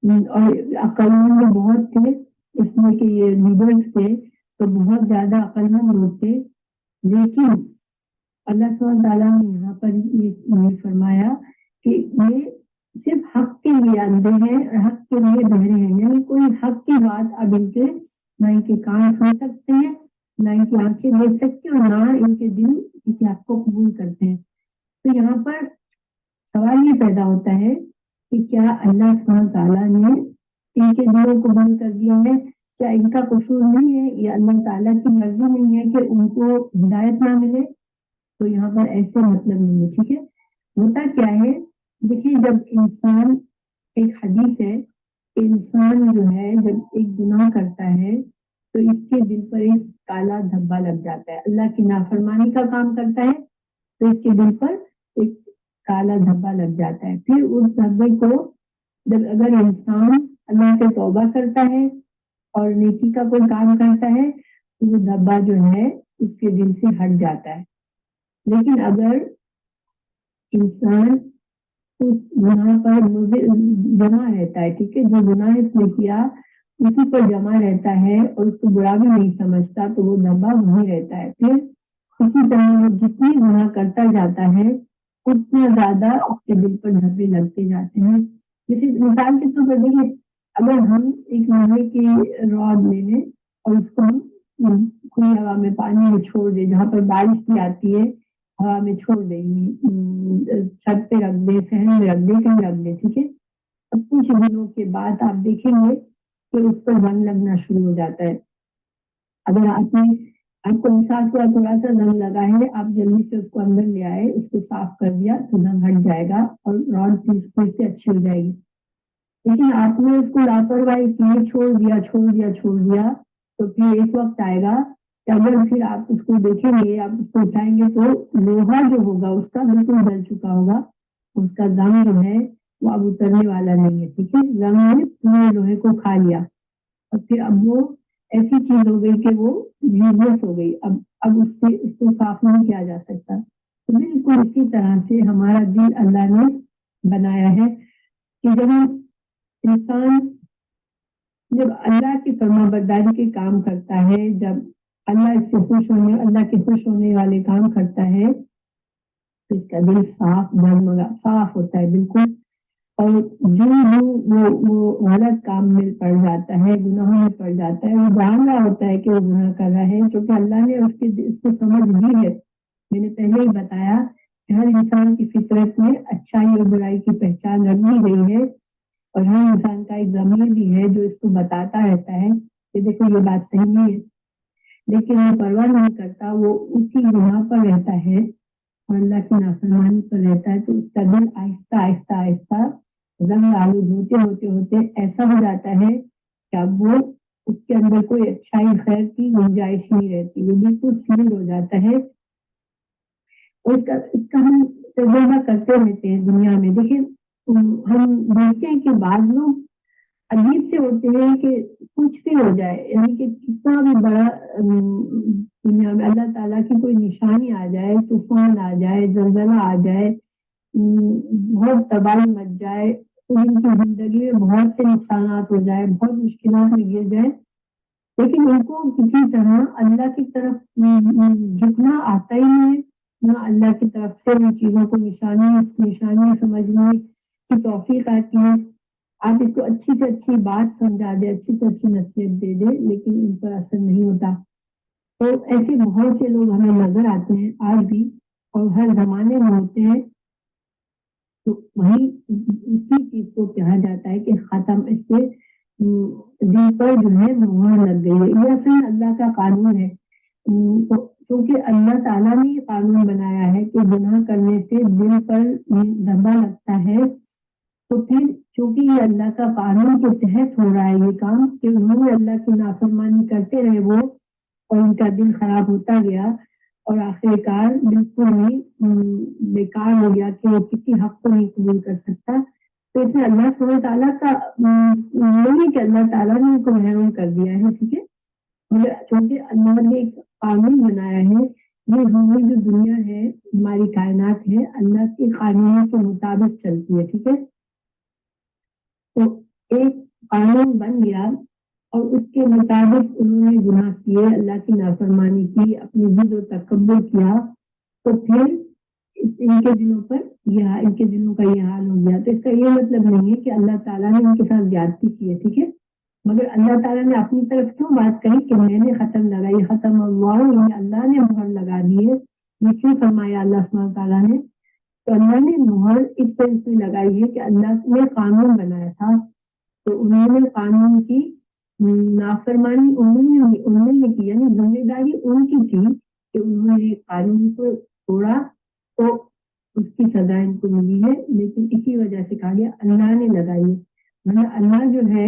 اور عقل مند بہت تھے، اس میں کہ یہ لیڈرز تھے تو بہت زیادہ عقل مند لوگ تھے، لیکن اللہ سبحانہ تعالیٰ نے یہاں پر یہ فرمایا کہ یہ صرف حق کے لیے اندھے ہیں اور حق کے لیے بہرے ہیں، یعنی کوئی حق کی بات اب ان کے نہ ان کے کان سن سکتے ہیں، نہ ان کی آنکھیں دیکھ سکتے ہیں، اور نہ ان کے دل کسی حق کو قبول کرتے ہیں۔ تو یہاں پر سوال یہ پیدا ہوتا ہے کہ کیا اللہ سبحانہ تعالیٰ نے ان کے دلوں کو بند کر دیا ہے؟ کیا ان کا قصور نہیں ہے یا اللہ تعالیٰ کی مرضی نہیں ہے کہ ان کو ہدایت نہ ملے؟ تو یہاں پر ایسے مطلب نہیں ہے، ٹھیک ہے۔ ہوتا کیا ہے، دیکھیے جب انسان، ایک حدیث ہے کہ انسان جو ہے جب ایک گناہ کرتا ہے تو اس کے دل پر ایک کالا دھبا لگ جاتا ہے، اللہ کی نافرمانی کا کام کرتا ہے تو اس کے دل پر ایک کالا دھبا لگ جاتا ہے، پھر اس دھبے کو جب اگر انسان اللہ سے توبہ کرتا ہے اور نیکی کا کوئی کام کرتا ہے تو وہ دھبا جو ہے اس کے دل سے ہٹ جاتا ہے، لیکن اگر انسان اس گناہ پر جمع رہتا ہے، ٹھیک ہے، جو گناہ اس نے کیا اسی پر جمع رہتا ہے اور اس کو برا بھی نہیں سمجھتا تو وہ دھبا وہیں رہتا ہے، پھر اسی طرح جتنی گناہ کرتا جاتا ہے اتنا زیادہ اس کے دل پر دھبے لگتے جاتے ہیں۔ جیسے مثال کے طور پر دیکھیں، اگر ہم ایک لوہے کی راڈ لے لیں اور اس کو ہم کھلی ہوا میں پانی میں چھوڑ دیں، جہاں پر بارش بھی آتی ہے ہوا میں چھوڑ دیں، چھت پہ رکھ دیں، صحن میں رکھ دیں، کہیں رکھ دیں، ٹھیک ہے، اب کچھ دنوں کے بعد آپ دیکھیں گے کہ اس پر رنگ لگنا شروع ہو جاتا ہے۔ اگر آپ کو احساس ہوا تھوڑا سا رنگ لگا ہے، آپ جلدی سے اس کو اندر لے آئے، اس کو صاف کر دیا تو رنگ ہٹ جائے گا اور راڈ پھر سے اچھی ہو جائے گی، لیکن آپ نے اس کو لاپرواہی کی، چھوڑ دیا تو پھر ایک وقت آئے گا کہ اگر پھر آپ اس کو دیکھیں گے، آپ اس کو اٹھائیں گے تو لوہا جو ہوگا اس کا بالکل گل چکا ہوگا، اس کا زنگ جو ہے وہ اب اترنے والا نہیں ہے، ٹھیک ہے، زنگ نے پورے لوہے کو کھا لیا اور پھر اب وہ ایسی چیز ہو گئی کہ وہ یوزلیس ہو گئی، اب اس سے اس کو صاف نہیں کیا جا سکتا۔ تو بالکل اسی طرح سے ہمارا دل اللہ نے بنایا ہے کہ جب انسان جب اللہ کی فرما برداری کے کام کرتا ہے، جب اللہ کے خوش ہونے والے کام کرتا ہے تو اس کا دل صاف ہوتا ہے بالکل، اور جو وہ غلط کام میں پڑ جاتا ہے، گناہوں میں پڑ جاتا ہے، وہ جان رہا ہوتا ہے کہ وہ گناہ کر رہا ہے، کیونکہ اللہ نے اس کو سمجھ دی ہے۔ میں نے پہلے ہی بتایا کہ ہر انسان کی فطرت میں اچھائی اور برائی کی پہچان رکھ دی گئی ہے، اور ہر انسان کا ایک ضمیر بھی ہے جو اس کو بتاتا رہتا ہے کہ دیکھو یہ بات صحیح نہیں ہے، لیکن وہ پرواہ نہیں کرتا، وہ اسی گناہ پر رہتا ہے اور اللہ کی نافرمانی پر رہتا ہے، تو اس کا دل آہستہ رنگ آلود ہوتے ایسا ہو جاتا ہے کہ اب وہ اس کے اندر کوئی اچھائی خیر کی گنجائش نہیں رہتی، وہ بالکل سیل ہو جاتا ہے، اور اس کا ہم تجربہ کرتے رہتے ہیں دنیا میں۔ دیکھیں ہم دیکھتے ہیں کہ بعض لوگ عجیب سے ہوتے ہیں کہ کچھ بھی ہو جائے، یعنی کہ کتنا بھی بڑا دنیا میں اللہ تعالیٰ کی کوئی نشانی آ جائے، طوفان آ جائے، زلزلہ آ جائے، بہت تباہی مچ جائے، ان کی زندگی میں بہت سے نقصانات ہو جائے، بہت مشکلات میں گر جائے، لیکن ان کو کسی طرح اللہ کی طرف جھکنا آتا ہی نہیں ہے، نہ اللہ کی طرف سے ان چیزوں کو نشانی سمجھنے کی توفیق آتی ہے۔ آپ اس کو اچھی سے اچھی بات سمجھا دیں، اچھی سے اچھی نصیحت دے دیں، لیکن ان پر اثر نہیں ہوتا۔ تو ایسے بہت سے لوگ ہمیں نظر آتے ہیں آج بھی، اور ہر زمانے میں ہوتے ہیں۔ تو وہی اسی چیز کو کہا جاتا ہے کہ ختم، اس سے دل پر جو ہے مہر لگ گئی ہے۔ یہ اصل اللہ کا قانون ہے، کیونکہ اللہ تعالیٰ نے یہ قانون بنایا ہے کہ گناہ کرنے سے دل پر دھبا لگتا ہے، تو پھر چونکہ یہ اللہ کا قانون کے تحت ہو رہا ہے یہ کام، کہ انہوں نے اللہ کی نافرمانی کرتے رہے وہ، اور ان کا دل خراب ہوتا گیا، اور آخر کار بالکل ہی بیکار ہو گیا کہ وہ کسی حق کو نہیں قبول کر سکتا۔ تو اس میں اللہ سبحانہ تعالیٰ کا نہیں کہ اللہ تعالیٰ نے ان کو محروم کر دیا ہے، ٹھیک ہے، مگر چونکہ اللہ نے ایک قانون بنایا ہے، یہ ہماری جو دنیا ہے، ہماری کائنات ہے، اللہ کے قانون کے مطابق چلتی ہے، ٹھیک ہے۔ تو ایک قانون بن گیا، اور اس کے مطابق انہوں نے گناہ کیے، اللہ کی نافرمانی کی، اپنی ضد و تکبر کیا، تو پھر ان کے دلوں کا یہ حال ہو گیا۔ تو اس کا یہ مطلب نہیں ہے کہ اللہ تعالیٰ نے ان کے ساتھ زیادتی کی ہے، ٹھیک ہے، مگر اللہ تعالیٰ نے اپنی طرف کیوں بات کہی کہ میں نے ختم لگائی، ختم اللہ نے مہر لگا دی ہے، یہ کیوں فرمایا اللہ سبحانہ تعالیٰ نے؟ تو اللہ نے مہر اس سینس میں لگائی ہے کہ اللہ نے قانون بنایا تھا، تو انہوں نے قانون کی نافرمانی انہوں نے کی، یعنی ذمہ داری ان کی تھی کہ انہوں نے قانون کو توڑا، تو اس کی سزا ان کو ملی ہے، لیکن اسی وجہ سے کہا گیا اللہ نے لگائی ہے، ورنہ اللہ جو ہے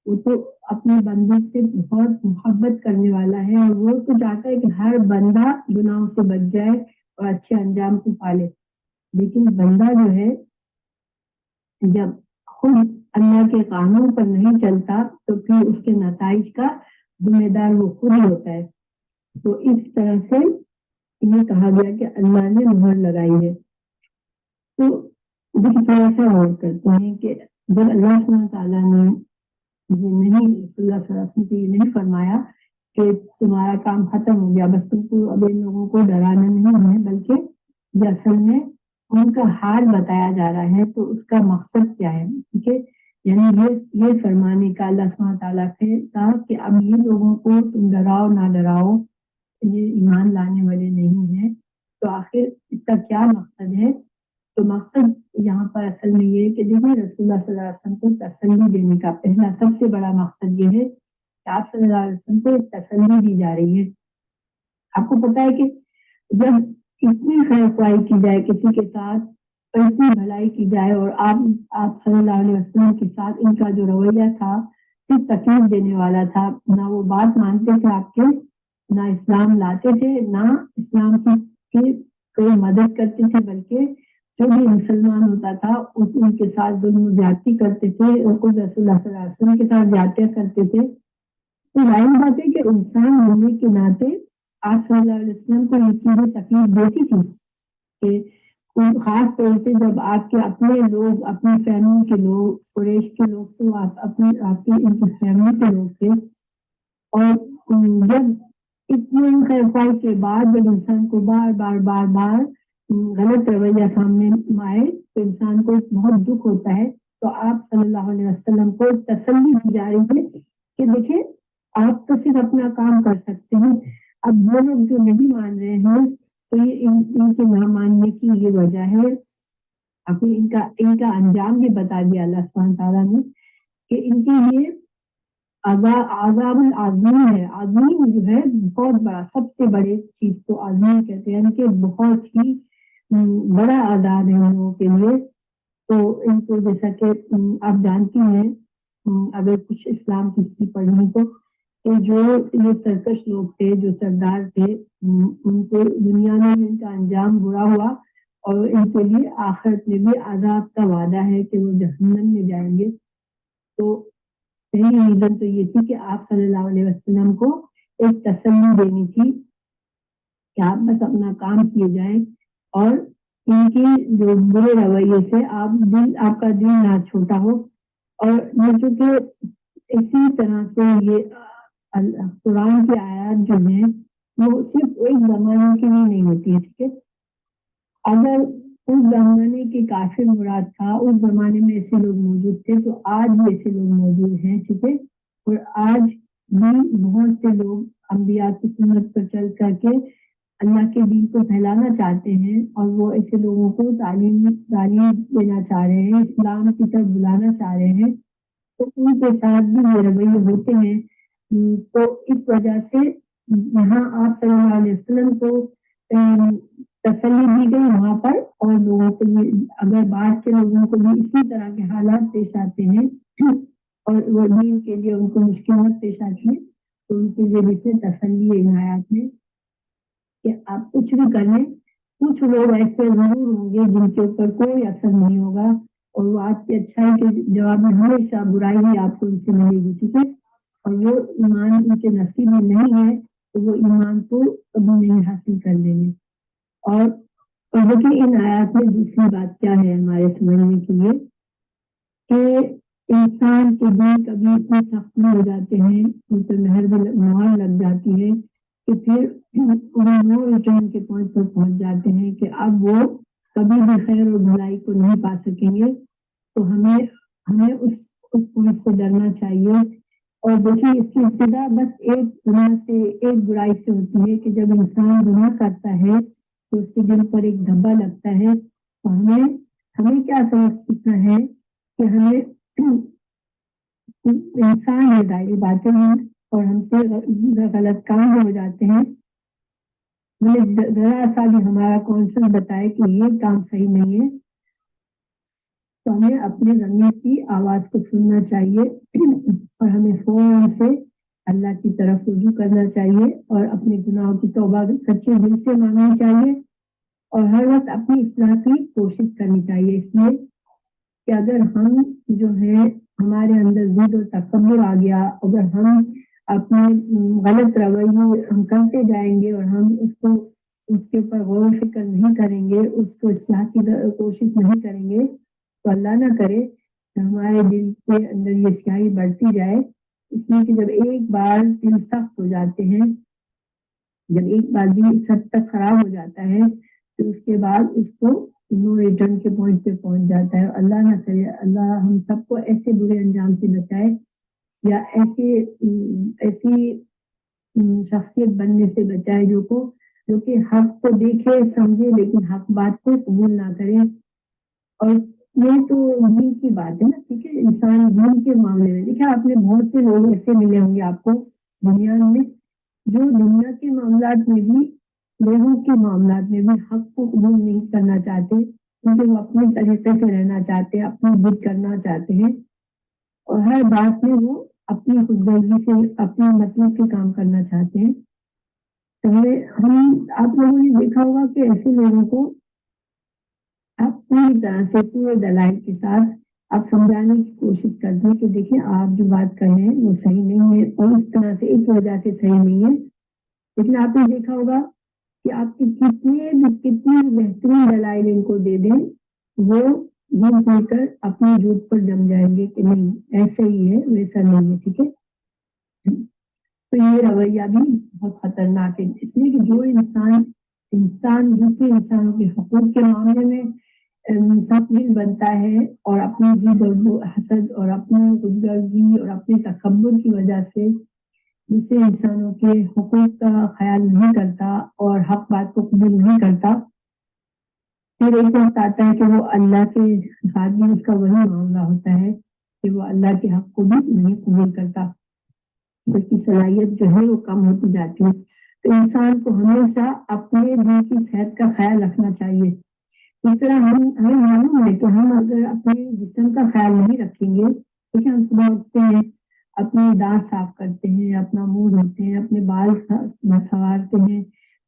وہ تو اپنے بندوں سے بہت محبت کرنے والا ہے، اور وہ تو چاہتا ہے کہ ہر بندہ گناہوں سے بچ جائے اور اچھے انجام کو پالے، لیکن بندہ جو ہے جب خود اللہ کے قانون پر نہیں چلتا تو پھر اس کے نتائج کا ذمہ دار وہ خود ہی ہوتا ہے۔ تو اس طرح سے یہ کہا گیا کہ اللہ نے مہر لگائی ہے۔ تو دیکھیے تھوڑا سا غور کرتے ہیں کہ جب اللہ سبحانہ تعالیٰ نے یہ نہیں، رسول اللہ صلی اللہ علیہ وسلم سے یہ نہیں فرمایا کہ تمہارا کام ختم ہو گیا، بس تم کو اب ان لوگوں کو ڈرانا نہیں ہے، بلکہ یہ اصل میں ان کا حال بتایا جا رہا ہے، تو اس کا مقصد کیا ہے، ٹھیک ہے، یعنی یہ فرمانے کا اللہ سبحانہ تعالیٰ سے تھا کہ اب یہ لوگوں کو تم ڈراؤ نہ ڈراؤ، یہ ایمان لانے والے نہیں ہیں، تو آخر اس کا کیا مقصد ہے؟ تو مقصد یہاں پر اصل میں یہ ہے کہ دیکھیں رسول اللہ صلی اللہ علیہ وسلم کو تسلی دینے کا پہلا سب سے بڑا مقصد یہ ہے کہ آپ صلی اللہ علیہ وسلم کو تسلی دی جا رہی ہے۔ آپ کو پتا ہے کہ جب اتنی خیر خواہی کی جائے کسی کے ساتھ، اتنی بھلائی کی جائے، اور آپ صلی اللہ علیہ وسلم کے ساتھ ان کا جو رویہ تھا صرف تکلیف دینے والا تھا، نہ وہ بات مانتے تھے آپ کے، نہ اسلام لاتے تھے، نہ اسلام کی کوئی مدد کرتے تھے، بلکہ جو بھی مسلمان ہوتا تھا ان کے ساتھ ظلم و زیادتی کرتے تھے، اور خود رسول اللہ صلی اللہ علیہ وسلم کے ساتھ زیادتیاں کرتے تھے۔ تو ظاہر بات ہے کہ انسان ہونے کے ناطے آپ صلی اللہ علیہ وسلم کو یہ چیزیں تکلیف دیتی تھی، کہ خاص طور سے جب آپ کے اپنے لوگ، اپنی فیملی کے لوگ، قریش کے لوگ، تو آپ کی ان کی فیملی کے لوگ تھے، اور جب اتنے خیر خواہی کے بعد جب انسان کو بار بار غلط رویہ سامنے آئے تو انسان کو بہت دکھ ہوتا ہے۔ تو آپ صلی اللہ علیہ وسلم کو تسلی دی جا رہی ہے کہ دیکھیں آپ تو صرف اپنا کام کر سکتے ہیں، اب وہ لوگ جو نہیں مان رہے ہیں تو یہ ان کے نہ ماننے کی یہ وجہ ہے، ابھی ان کا انجام بھی بتا دیا اللہ سبحانہ تعالیٰ نے کہ ان کے لیے عذاب العظیم ہے۔ عظیم جو ہے بہت بڑا، سب سے بڑے چیز کو عظیم کہتے ہیں، کہ بہت ہی بڑا عذاب ہے ان لوگوں کے لیے۔ تو ان کو جیسا کہ آپ جانتی ہیں، اگر کچھ اسلام کی ہسٹری پڑھیں تو کہ جو یہ سرکش لوگ تھے، جو سردار تھے، ان کو دنیا میں ان کا انجام برا ہوا، اور ان کے لیے آخرت میں بھی عذاب کا وعدہ ہے کہ وہ جہنم میں جائیں گے۔ تو پہلی ریزن تو یہ تھی کہ آپ صلی اللہ علیہ وسلم کو ایک تسلی دینی تھی کہ آپ بس اپنا کام کیے جائیں، اور ان کی جو برے رویے سے آپ کا دل نہ چھوٹا ہو. اور یہ چونکہ اسی طرح سے یہ قرآن کی آیات جو ہیں وہ صرف ایک زمانے کی نہیں ہوتی ہے. ٹھیک ہے، اگر اس زمانے کے کافر مراد تھا، اس زمانے میں ایسے لوگ موجود تھے، تو آج بھی ایسے لوگ موجود ہیں. ٹھیک ہے، اور آج بھی بہت سے لوگ انبیاء کی سنت پر چل کر کے اللہ کے دین کو پھیلانا چاہتے ہیں، اور وہ ایسے لوگوں کو تعلیم دینا چاہ رہے ہیں، اسلام کی طرف بلانا چاہ رہے ہیں. تو ان کے ساتھ بھی یہ رویے ہوتے ہیں. تو اس وجہ سے یہاں آپ صلی اللہ علیہ وسلم کو تسلی دی گئی وہاں پر، اور لوگوں کو بھی اگر باہر کے لوگوں کو بھی اسی طرح کے حالات پیش آتے ہیں اور وہ دین کے لیے ان کو مشکلات پیش آتی ہیں، تو ان کے لیے بھی تسلی عنایات میں کہ آپ کچھ بھی کر لیں. کچھ لوگ ایسے ضرور ہوں گے جن کے اوپر کوئی اثر نہیں ہوگا، اور وہ آپ کی اچھائی کے جواب میں ہمیشہ برائی ہی آپ کو ان سے ملے گی. ٹھیک ہے، اور وہ ایمان ان کے نصیب میں نہیں ہے تو وہ ایمان کو کبھی نہیں حاصل کر لیں گے. اور دیکھیے ان آیات میں دوسری بات کیا ہے ہمارے سمجھنے کے لیے، کہ انسان کے دل کبھی اتنے سخت ہو جاتے ہیں، ان پر مہر لگ جاتی ہے کہ پھر وہ ریٹرن کے پوائنٹ پر پہنچ جاتے ہیں کہ اب وہ کبھی بھی خیر اور بھلائی کو نہیں پا سکیں گے. تو ہمیں اس پوائنٹ سے ڈرنا چاہیے. اور دیکھیے اس کی ابتدا بس ایک گناہ سے، ایک برائی سے ہوتی ہے کہ جب انسان گناہ کرتا ہے تو اس کے دل پر ایک دھبا لگتا ہے. تو ہمیں کیا سبق سیکھنا ہے کہ ہمیں انسان ہے، ظاہری باتیں ہیں اور ہم سے غلط کام ہو جاتے ہیں. ہمیں ذرا سا بھی ہمارا کانشیس بتائے کہ یہ کام صحیح نہیں ہے تو ہمیں اپنے ضمیر کی آواز کو سننا چاہیے اور ہمیں فوراً سے اللہ کی طرف رجوع کرنا چاہیے اور اپنے گناہوں کی توبہ سچے دل سے مانگنی چاہیے اور ہر وقت اپنی اصلاح کی کوشش کرنی چاہیے. اس لیے کہ اگر ہم جو ہے ہمارے اندر ضد و تکبر آ گیا، اگر ہم اپنے غلط رویے ہم کرتے جائیں گے اور ہم اس کے اوپر غور و فکر نہیں کریں گے، اس کو اصلاح کی کوشش نہیں کریں گے، تو اللہ نہ کرے کہ ہمارے دل کے اندر یہ سیاہی بڑھتی جائے. اس لیے کہ جب ایک بار دل سخت ہو جاتے ہیں، جب ایک بار دل اس حد تک خراب ہو جاتا ہے تو اس کے بعد اس کو نو ریٹرن کے پوائنٹ پہ پہنچ جاتا ہے. اللہ نہ کرے، اللہ ہم سب کو ایسے برے انجام سے بچائے یا ایسی شخصیت بننے سے بچائے جو کہ حق کو دیکھے سمجھے لیکن حق بات کو قبول نہ کرے. اور یہ تو دین کی بات ہے نا. ٹھیک ہے، انسان دین کے معاملے میں دیکھیں آپ نے بہت سے لوگ ایسے ملے ہوں گے آپ کو دنیا میں جو دنیا کے معاملات میں بھی، لوگوں کے معاملات میں بھی حق کو قبول نہیں کرنا چاہتے، کیونکہ وہ اپنے طریقے سے رہنا چاہتے ہیں، اپنی ضد کرنا چاہتے ہیں اور ہر بات میں وہ اپنی خود غرضی سے اپنے مطلب کے کام کرنا چاہتے ہیں. تو آپ لوگوں نے دیکھا ہوگا کہ ایسے لوگوں کو آپ پوری طرح سے پورے دلائل کے ساتھ آپ سمجھانے کی کوشش کرتے ہیں کہ دیکھیں آپ جو بات کر رہے ہیں وہ صحیح نہیں ہے اور اس طرح سے اس وجہ سے صحیح نہیں ہے. لیکن آپ نے دیکھا ہوگا کہ آپ کی کتنی بہترین دلائل ان کو دے دیں، وہ گھوم پھر کر اپنے جھوٹ پر جم جائیں گے کہ نہیں ایسا ہی ہے ویسا نہیں ہے. ٹھیک ہے، تو یہ رویہ بھی بہت خطرناک ہے. اس لیے کہ جو انسان دوسرے انسانوں کے حقوق کے معاملے میں مستقبل بنتا ہے اور اپنی ضد اور حسد اور اپنی خود غرضی اور اپنے تکبر کی وجہ سے دوسرے انسانوں کے حقوق کا خیال نہیں کرتا اور حق بات کو قبول نہیں کرتا، پھر ایک وقت آتا ہے کہ وہ اللہ کے ساتھ بھی اس کا وہی معاملہ ہوتا ہے کہ وہ اللہ کے حق کو بھی نہیں قبول کرتا، اس کی صلاحیت جو ہے وہ کم ہوتی جاتی ہے. تو انسان کو ہمیشہ اپنے دل کی صحت کا خیال رکھنا چاہیے. اس طرح ہمیں معلوم ہے کہ ہم اگر اپنے جسم کا خیال نہیں رکھیں گے، کیونکہ ہم صبح اٹھتے ہیں، اپنے دانت صاف کرتے ہیں، اپنا منہ دھوتے ہیں، اپنے بال سنوارتے ہیں،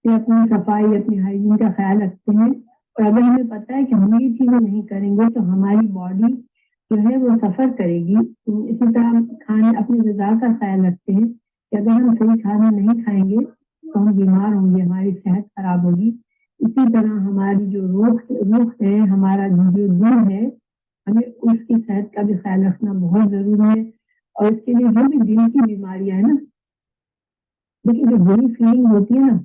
پھر اپنی صفائی اپنی ہائیجین کا خیال رکھتے ہیں، اور اگر ہمیں پتہ ہے کہ ہم یہ چیزیں نہیں کریں گے تو ہماری باڈی جو ہے وہ سفر کرے گی. اسی طرح ہم اپنی غذا کا خیال رکھتے ہیں کہ اگر ہم صحیح کھانا نہیں کھائیں گے تو ہم بیمار ہوں گے، ہماری صحت خراب ہوگی. اسی طرح ہماری جو روح ہے، ہمارا جو دل ہے، ہمیں اس کی صحت کا بھی خیال رکھنا بہت ضروری ہے. اور اس کے لیے جو بھی دل کی بیماریاں ہیں نا، دیکھیے جو بری فیلنگ ہوتی ہے نا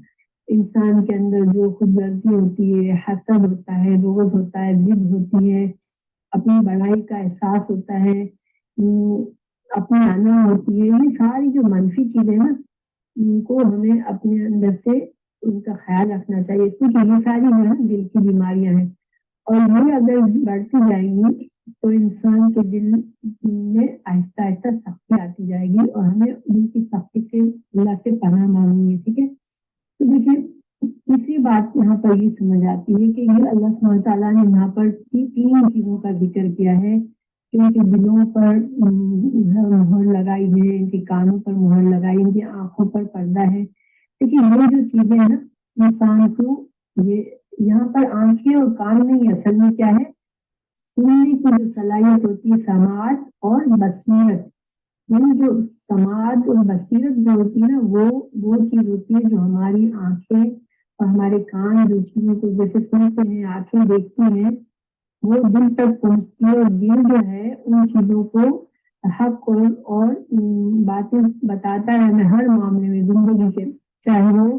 انسان کے اندر، جو خود غرضی ہوتی ہے، حسد ہوتا ہے، بغض ہوتا ہے، ضد ہوتی ہے، اپنی بڑائی کا احساس ہوتا ہے، اپنی انا ہوتی ہے، یہ ساری جو منفی چیزیں نا ان کو ہمیں اپنے اندر سے ان کا خیال رکھنا چاہیے. اس لیے یہ ساری جو ہے دل کی بیماریاں ہیں، اور یہ اگر بڑھتی جائیں گی تو انسان کے دل میں آہستہ آہستہ سختی آتی جائے گی، اور ہمیں دل کی سختی سے اللہ سے پناہ مانگنی ہے. ٹھیک ہے، تو دیکھیے تیسری بات یہاں پر یہ سمجھ آتی ہے کہ یہ اللہ سبحانہ تعالیٰ نے یہاں پر تین چیزوں کا ذکر کیا ہے کہ ان کے دلوں پر مہر لگائی ہے، ان کے کانوں پر مہر لگائی، ان کی آنکھوں پر پردہ ہے. دیکھیے یہ جو چیزیں ہیں نا انسان کو، یہ یہاں پر آنکھیں اور کان نہیں، اصل میں کیا ہے، سننے کی جو صلاحیت ہوتی ہے، سماعت اور بصیرت. یعنی جو سماعت اور بصیرت جو ہوتی ہے نا وہ چیز ہوتی ہے جو ہماری آنکھیں اور ہمارے کان جو چیزوں کو جیسے سنتے ہیں، آنکھیں دیکھتی ہیں، وہ دل تک پہنچتی ہے، اور دل جو ہے ان چیزوں کو حق اور باتیں بتاتا ہے ہمیں ہر معاملے میں زندگی کے، چاہے وہ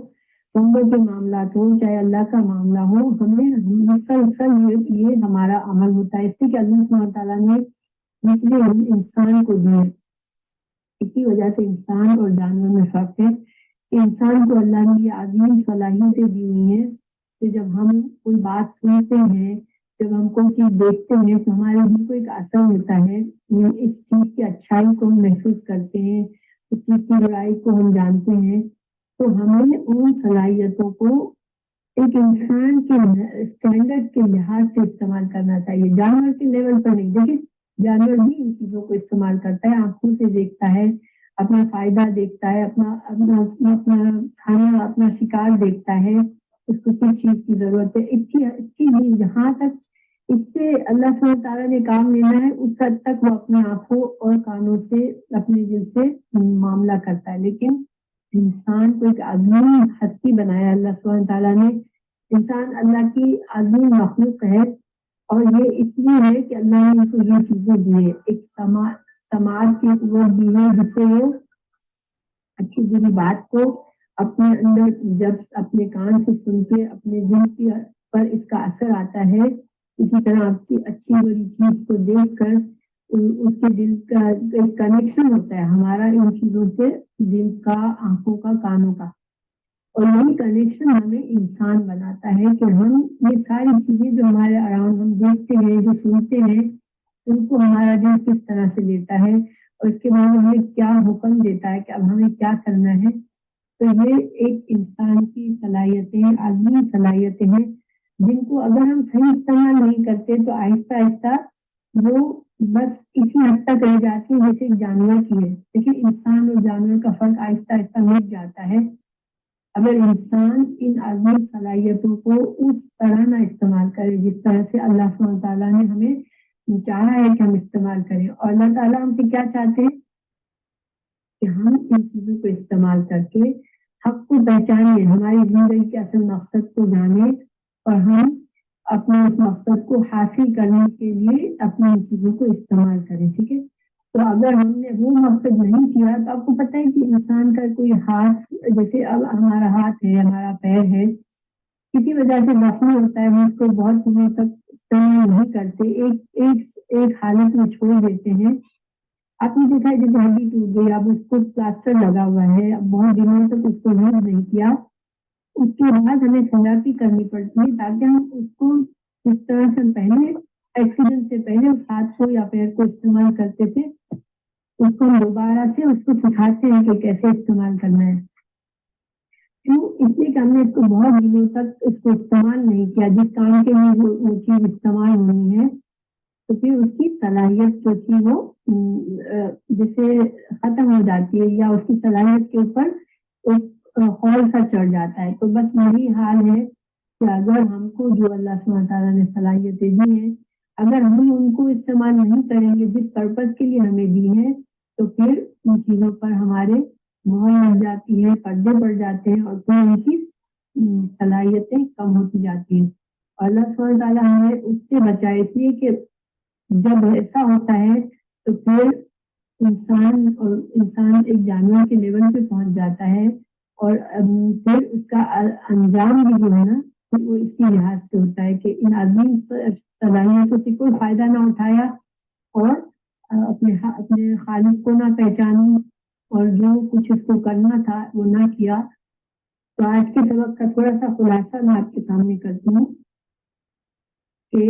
عمر کے معاملات ہو، چاہے اللہ کا معاملہ ہو، ہمیں مسلسل یہ ہمارا عمل ہوتا ہے. اس لیے کہ اللہ سبحانہ تعالیٰ نے نچلے انسان کو دیے. اسی وجہ سے انسان اور جانور میں فرق ہے کہ انسان کو اللہ نے یہ عظیم صلاحیتیں دی ہوئی ہیں کہ جب ہم کوئی بات سنتے ہیں، جب ہم کوئی چیز دیکھتے ہیں تو ہمارے دل کو ایک اثر ہوتا ہے، اس چیز کی اچھائی کو ہم محسوس کرتے ہیں، اس چیز کی برائی کو ہم جانتے ہیں. تو ہمیں ان صلاحیتوں کو ایک انسان کے اسٹینڈرڈ کے لحاظ سے استعمال کرنا چاہیے، جانور کے لیول پر نہیں. دیکھیں جانور بھی ان چیزوں کو استعمال کرتا ہے، آنکھوں سے دیکھتا ہے، اپنا فائدہ دیکھتا ہے، اپنا کھانا، اپنا شکار دیکھتا ہے، اس کو کس چیز کی ضرورت ہے، اس کی جہاں تک اس سے اللہ سبحانہ تعالیٰ نے کام لینا ہے اس حد تک وہ اپنی آنکھوں اور کانوں سے اپنے دل سے معاملہ کرتا ہے. لیکن انسان کو ایک عظیم ہستی بنایا اللہ سبحانہ تعالیٰ نے. انسان اللہ کی عظیم مخلوق ہے، اور یہ اس لیے ہے کہ اللہ نے ان کو یہ چیزیں دی ہے، ایک سماج کی قوت دی ہے جس سے وہ اچھی بری بات کو اپنے اندر جب اپنے کان سے سن کے اپنے دل پر اس کا اثر آتا ہے، اسی طرح اچھی بری چیز کو دیکھ کر اس کے دل کا ایک کنیکشن ہوتا ہے ہمارا ان چیزوں سے، دل کا، آنکھوں کا، کانوں کا. اور یہی کنیکشن ہمیں انسان بناتا ہے کہ ہم یہ ساری چیزیں جو ہمارے اراؤنڈ ہم دیکھتے ہیں، جو سنتے ہیں، ان کو ہمارا دل کس طرح سے لیتا ہے، اور اس کے بعد ہمیں کیا حکم دیتا ہے کہ اب ہمیں کیا کرنا ہے. تو یہ ایک انسان کی صلاحیتیں، عظیم صلاحیتیں ہیں جن کو اگر ہم صحیح استعمال نہیں کرتے تو آہستہ آہستہ وہ بس اسی حد تک رہ جاتی ہے جیسے ایک جانور کی ہے. لیکن انسان اور جانور کا فرق آہستہ آہستہ مٹ جاتا ہے اگر انسان ان عظیم صلاحیتوں کو اس طرح نہ استعمال کرے جس طرح سے اللہ سبحانہ تعالیٰ نے ہمیں چاہا ہے کہ ہم استعمال کریں. اور اللہ تعالیٰ ہم سے کیا چاہتے ہیں کہ ہم ان چیزوں کو استعمال کر کے حق کو پہچانے، ہماری زندگی کے اصل مقصد کو جانے، اور ہم اپنے اس مقصد کو حاصل کرنے کے لیے اپنی ان چیزوں کو استعمال کریں. ٹھیک ہے، تو اگر ہم نے وہ مقصد نہیں کیا تو آپ کو پتہ ہے کہ انسان کا کوئی ہاتھ، جیسے اب ہمارا ہاتھ ہے، ہمارا پیر ہے، کسی وجہ سے زخمی ہوتا ہے، ہم اس کو بہت دنوں تک استعمال نہیں کرتے، ایک حالت میں چھوڑ دیتے ہیں. آپ نے دیکھا ہے جب ہڈی ٹوٹ گئی، اب اس کو پلاسٹر لگا ہوا ہے، اب بہت دنوں تک اس کو یوز نہیں کیا، اس کے بعد ہمیں تھراپی کرنی پڑتی ہے تاکہ ہم اس کو اس طرح سے پہلے ایکسیڈنٹ سے پہلے اس ہاتھ کو یا پیر کو استعمال کرتے تھے، اس کو دوبارہ سے اس کو سکھاتے ہیں کہ کیسے استعمال کرنا ہے. کیوں؟ اس لیے کہ ہم نے اس کو بہت دنوں تک اس کو استعمال نہیں کیا، جس کام کے لیے وہ چیز استعمال ہونی ہے، تو پھر اس کی صلاحیت جو تھی وہ جیسے ختم ہو جاتی ہے، یا اس کی صلاحیت کے اوپر ایک خول سا چڑھ جاتا ہے. تو بس یہی حال ہے کہ اگر ہم کو جو اللہ سبحانہ تعالیٰ نے صلاحیتیں دی ہیں، اگر ہم ان کو استعمال نہیں کریں گے جس پرپز کے لیے ہمیں دی ہیں، تو پھر ان چیزوں پر ہمارے مہر لگ جاتی ہے، پردے پڑ جاتے ہیں، اور پھر ان کی صلاحیتیں کم ہوتی جاتی ہیں. اور اللہ سبحانہ تعالیٰ ہمیں اس سے بچائے، اس لیے کہ جب ایسا ہوتا ہے تو پھر انسان ایک جانور کے لیول پہ پہنچ جاتا ہے، اور پھر اس کا انجام بھی جو ہے نا وہ اسی لحاظ سے ہوتا ہے کہ ان عظیم صلاحیتوں سے کوئی فائدہ نہ اٹھایا اور اپنے خالق کو نہ پہچانی اور جو کچھ اس کو کرنا تھا وہ نہ کیا. تو آج کے سبق کا تھوڑا سا خلاصہ میں آپ کے سامنے کرتی ہوں کہ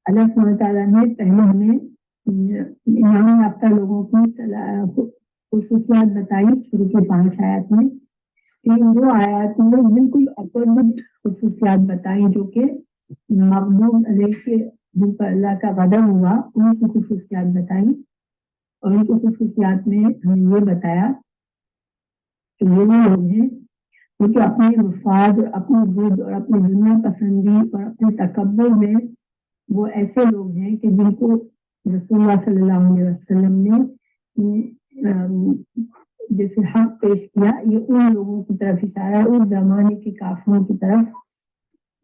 اللہ سبحانہ تعالیٰ نے پہلے ہمیں انعام یافتہ لوگوں کی خصوصیات بتائی شروع کی 5 آیات میں. ان 2 آیات میں بالکل اپوزٹ خصوصیات بتائی جو کہ مغضوب علیہ کے جن پر اللہ کا غضب ہوا ان کی خصوصیات بتائی. اور ان کی خصوصیات میں ہمیں یہ بتایا کہ یہ لوگ ہیں کیونکہ اپنے مفاد اور اپنی ضد اور اپنی دنیا پسندی اور اپنے تکبر میں وہ ایسے لوگ ہیں کہ جن کو رسول اللہ صلی اللہ علیہ وسلم نے جیسے حق پیش کیا، یہ ان لوگوں کی طرف اشارہ ہے، اس زمانے کے کافروں کی طرف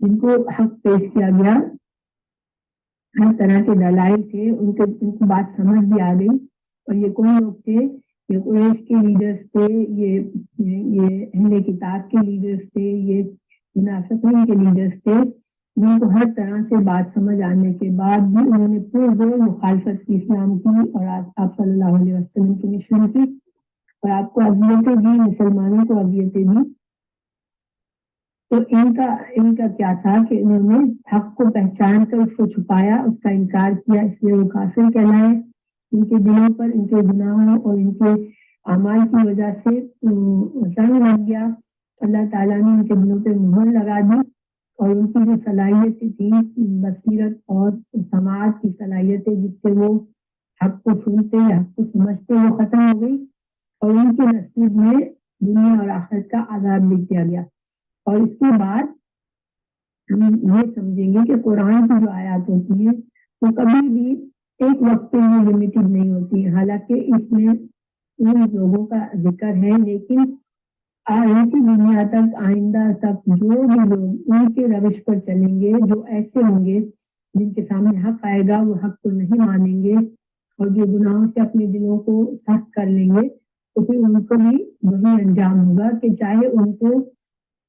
جن کو حق پیش کیا گیا، ہر طرح کے دلائل تھے، ان کو بات سمجھ بھی آ گئی. اور یہ کون لوگ تھے؟ یہ قریش کے لیڈرز تھے، یہ اہل کتاب کے لیڈرز تھے، یہ منافقین کے لیڈرز تھے، جن کو ہر طرح سے بات سمجھ آنے کے بعد بھی انہوں نے پرزور مخالفت کی اسلام کی اور آپ صلی اللہ علیہ وسلم کی مشن کی، اور آپ کو اذیتیں دی، مسلمانوں کو اذیتیں دی. تو ان کا کیا تھا کہ انہوں نے حق کو پہچان کر اس کو چھپایا، اس کا انکار کیا، اس لیے وہ کافر کہلائے. ان کے دلوں پر ان کے گناہوں اور ان کے اعمال کی وجہ سے زنگ لگ گیا. اللہ تعالیٰ نے ان کے دلوں پہ مہر لگا دی اور ان کی جو صلاحیتیں تھی بصیرت اور سماعت کی صلاحیتیں جس سے وہ حق کو سنتے حق کو سمجھتے وہ ختم ہو گئی، اور ان کے نصیب میں دنیا اور آخرت کا عذاب لکھ دیا گیا. اور اس کے بعد ہم یہ سمجھیں گے کہ قرآن کی جو آیات ہوتی ہیں وہ کبھی بھی ایک وقت پہ لمیٹڈ نہیں ہوتی، حالانکہ اس میں ان لوگوں کا ذکر ہے، لیکن آنے کی دنیا تک آئندہ تک جو بھی لوگ ان کے روش پر چلیں گے، جو ایسے ہوں گے جن کے سامنے حق آئے گا وہ حق کو نہیں مانیں گے اور جو گناہوں سے اپنے دلوں کو سخت کر لیں گے، تو پھر ان کو بھی وہی انجام ہوگا کہ چاہے ان کو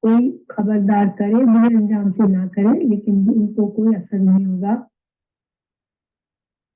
کوئی خبردار کرے، برے انجام سے نہ کرے، لیکن ان کو کوئی اثر نہیں ہوگا.